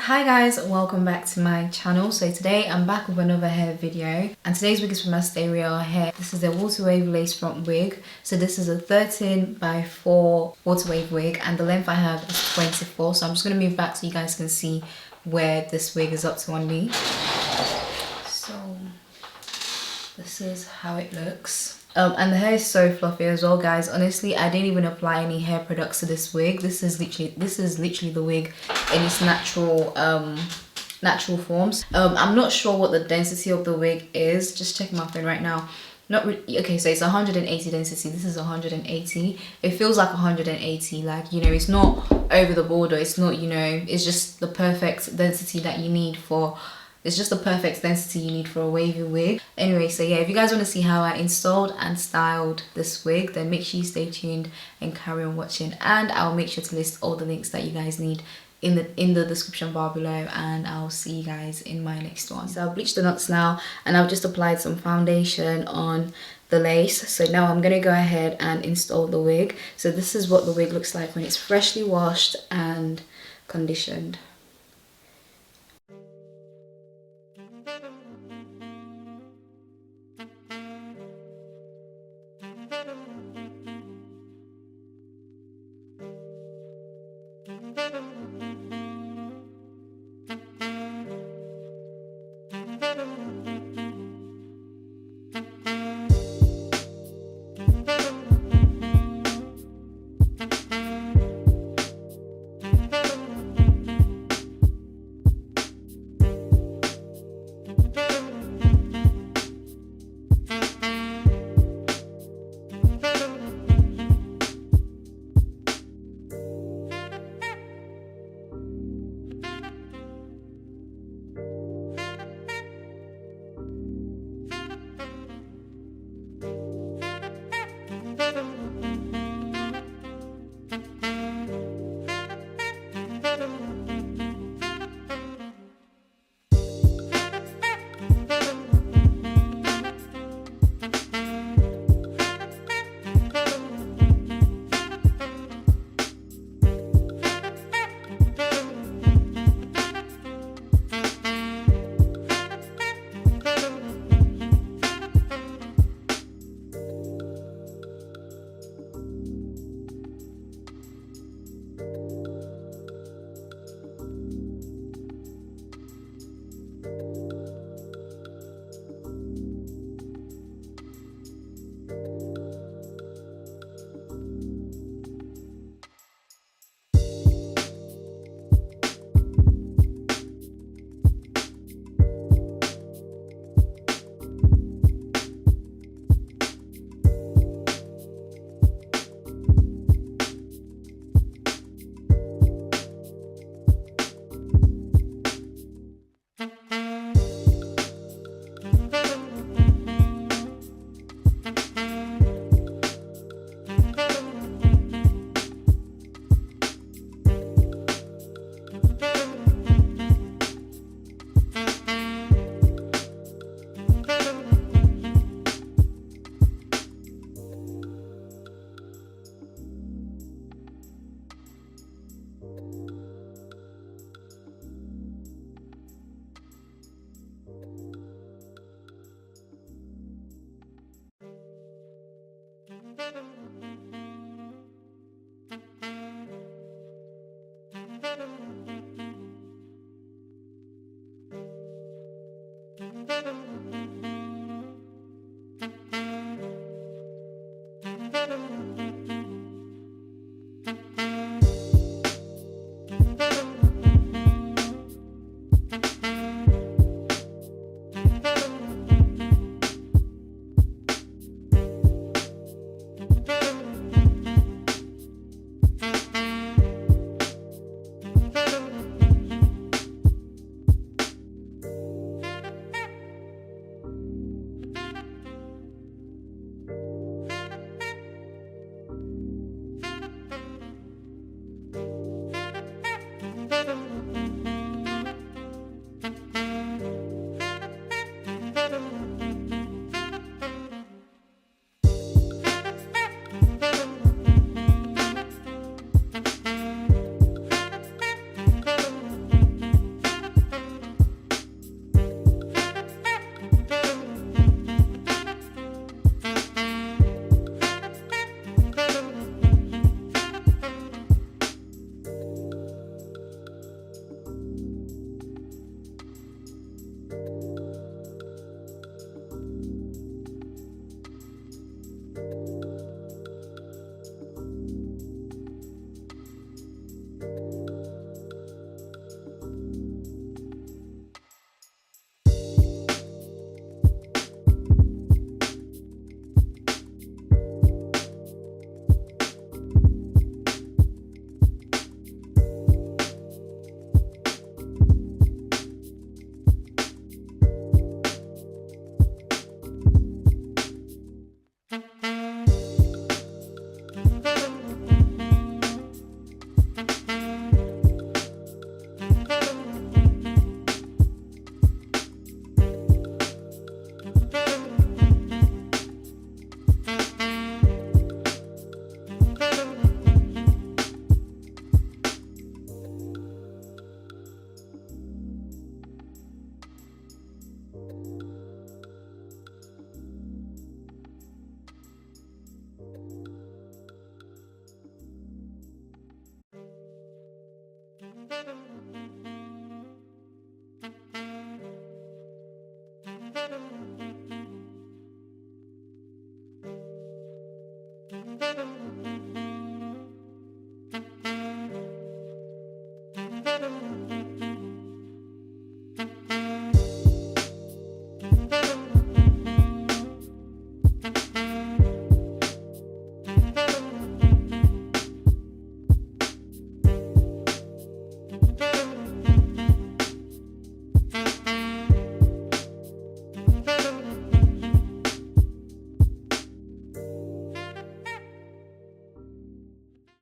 Hi guys, welcome back to my channel. So today I'm back with another hair video, and today's wig is from Asteria hair. This is a Waterwave lace front wig. So this is a 13x4 Waterwave wig, and the length I have is 24. So I'm just going to move back so you guys can see where this wig is up to on me. So this is how it looks. And the hair is so fluffy as well, guys. Honestly, I didn't even apply any hair products to this wig. This is literally the wig in its natural forms. I'm not sure what the density of the wig is. Just checking my phone right now. Okay, so it's 180 density. This is 180. It feels like 180, like, you know, it's not over the border. It's not, you know, it's just the perfect density that you need for. It's just the perfect density you need for a wavy wig. Anyway, so yeah, if you guys want to see how I installed and styled this wig, then make sure you stay tuned and carry on watching. And I'll make sure to list all the links that you guys need in the description bar below, and I'll see you guys in my next one. So I've bleached the knots now, and I've just applied some foundation on the lace. So now I'm gonna go ahead and install the wig. So this is what the wig looks like when it's freshly washed and conditioned.